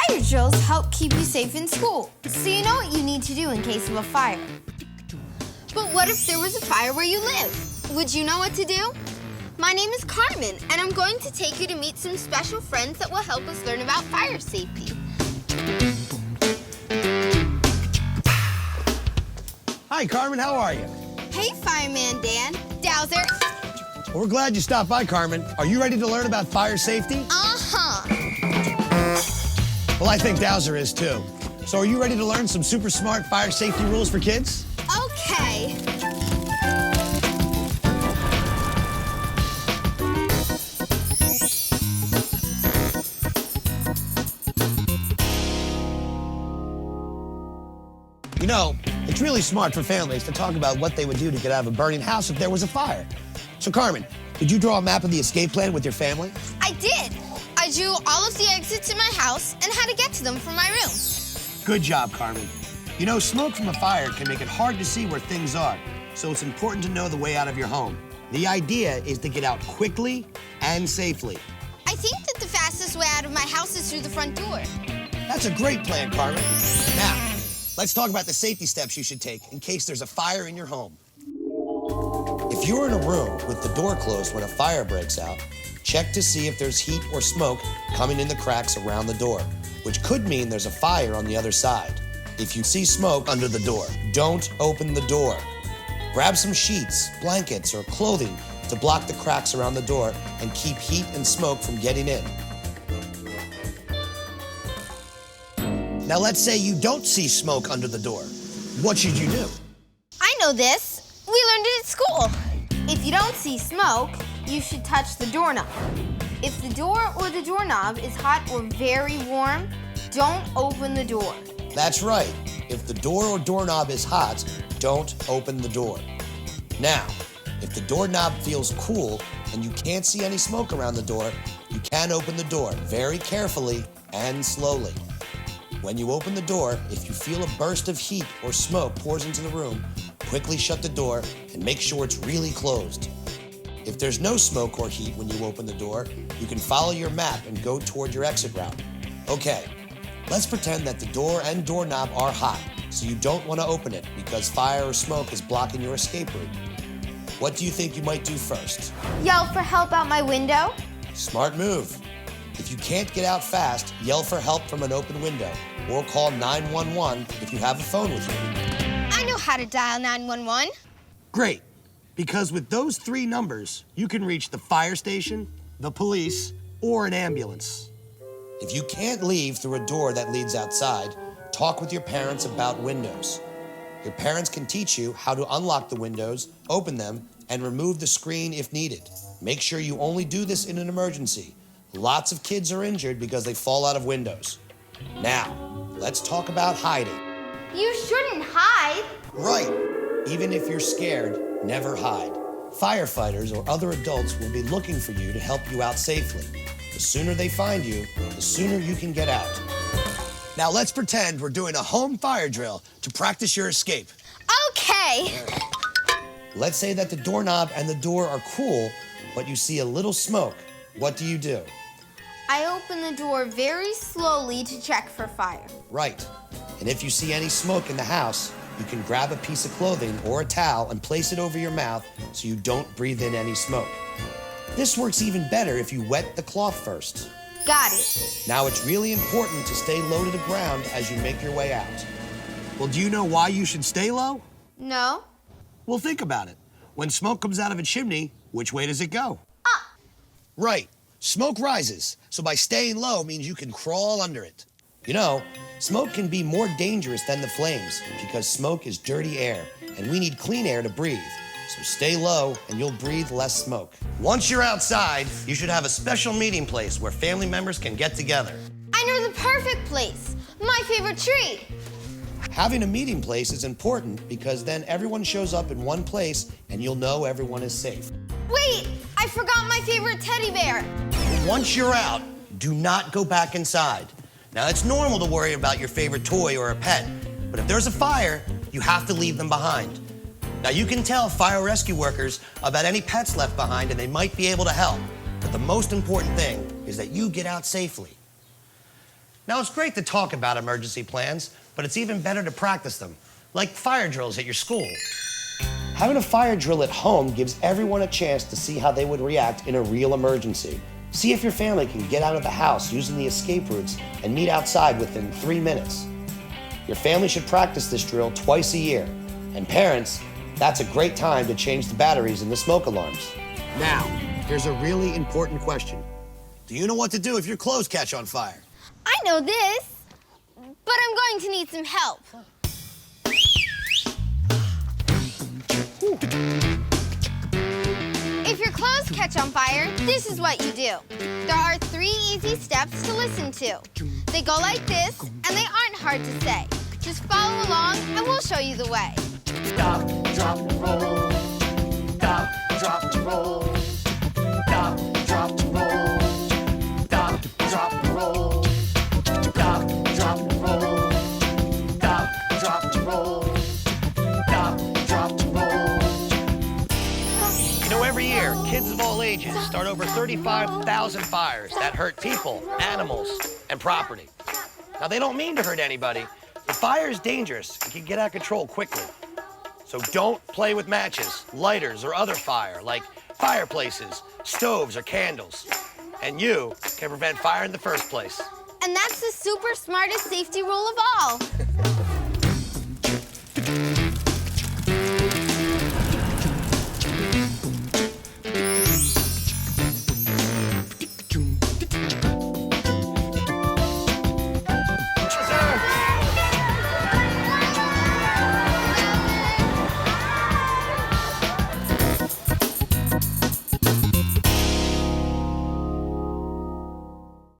Fire drills help keep you safe in school, so you know what you need to do in case of a fire. But what if there was a fire where you live? Would you know what to do? My name is Carmen, and I'm going to take you to meet some special friends that will help us learn about fire safety. Hi, Carmen. How are you? Hey, Fireman Dan. Dowser. Well, we're glad you stopped by, Carmen. Are you ready to learn about fire safety? Uh-huh. Well, I think Dowser is, too. So are you ready to learn some super smart fire safety rules for kids? Okay. You know, it's really smart for families to talk about what they would do to get out of a burning house if there was a fire. So, Carmen, did you draw a map of the escape plan with your family? I did. I drew all of the exits in my house and how to get to them from my room. Good job, Carmen. You know, smoke from a fire can make it hard to see where things are, so it's important to know the way out of your home. The idea is to get out quickly and safely. I think that the fastest way out of my house is through the front door. That's a great plan, Carmen. Now, let's talk about the safety steps you should take in case there's a fire in your home. If you're in a room with the door closed when a fire breaks out, check to see if there's heat or smoke coming in the cracks around the door, which could mean there's a fire on the other side. If you see smoke under the door, don't open the door. Grab some sheets, blankets, or clothing to block the cracks around the door and keep heat and smoke from getting in. Now let's say you don't see smoke under the door. What should you do? I know this. We learned it at school. If you don't see smoke, you should touch the doorknob. If the door or the doorknob is hot or very warm, don't open the door. That's right. If the door or doorknob is hot, don't open the door. Now, if the doorknob feels cool and you can't see any smoke around the door, you can open the door very carefully and slowly. When you open the door, if you feel a burst of heat or smoke pours into the room, quickly shut the door and make sure it's really closed. If there's no smoke or heat when you open the door, you can follow your map and go toward your exit route. Okay, let's pretend that the door and doorknob are hot, so you don't want to open it because fire or smoke is blocking your escape route. What do you think you might do first? Yell for help out my window. Smart move. If you can't get out fast, yell for help from an open window or call 911 if you have a phone with you. I know how to dial 911. Great, because with those 3 numbers, you can reach the fire station, the police, or an ambulance. If you can't leave through a door that leads outside, talk with your parents about windows. Your parents can teach you how to unlock the windows, open them, and remove the screen if needed. Make sure you only do this in an emergency. Lots of kids are injured because they fall out of windows. Now, let's talk about hiding. You shouldn't hide. Right. Even if you're scared, never hide. Firefighters or other adults will be looking for you to help you out safely. The sooner they find you, the sooner you can get out. Now let's pretend we're doing a home fire drill to practice your escape. Okay. Let's say that the doorknob and the door are cool, but you see a little smoke. What do you do? I open the door very slowly to check for fire. Right. And if you see any smoke in the house, you can grab a piece of clothing or a towel and place it over your mouth so you don't breathe in any smoke. This works even better if you wet the cloth first. Got it. Now it's really important to stay low to the ground as you make your way out. Well, do you know why you should stay low? No. Well, think about it. When smoke comes out of a chimney, which way does it go? Up. Right. Smoke rises, so by staying low means you can crawl under it. You know, smoke can be more dangerous than the flames because smoke is dirty air, and we need clean air to breathe. So stay low and you'll breathe less smoke. Once you're outside, you should have a special meeting place where family members can get together. I know the perfect place. My favorite tree. Having a meeting place is important because then everyone shows up in one place and you'll know everyone is safe. Wait, I forgot my favorite teddy bear. Once you're out, do not go back inside. Now, it's normal to worry about your favorite toy or a pet, but if there's a fire, you have to leave them behind. Now, you can tell fire rescue workers about any pets left behind and they might be able to help, but the most important thing is that you get out safely. Now, it's great to talk about emergency plans, but it's even better to practice them, like fire drills at your school. Having a fire drill at home gives everyone a chance to see how they would react in a real emergency. See if your family can get out of the house using the escape routes and meet outside within 3 minutes. Your family should practice this drill twice a year. And parents, that's a great time to change the batteries in the smoke alarms. Now, here's a really important question. Do you know what to do if your clothes catch on fire? I know this, but I'm going to need some help. If your clothes catch on fire, this is what you do. There are 3 easy steps to listen to. They go like this, and they aren't hard to say. Just follow along, and we'll show you the way. Stop, drop, roll. Stop, drop, roll. Stop, drop, roll. Stop, drop, roll. Stop, drop, roll. Stop, drop, roll. Stop, drop, roll. You know, every year, kids of all ages start over 35,000 fires that hurt people, animals, and property. Now, they don't mean to hurt anybody, but fire is dangerous and can get out of control quickly. So don't play with matches, lighters, or other fire, like fireplaces, stoves, or candles. And you can prevent fire in the first place. And that's the super smartest safety rule of all.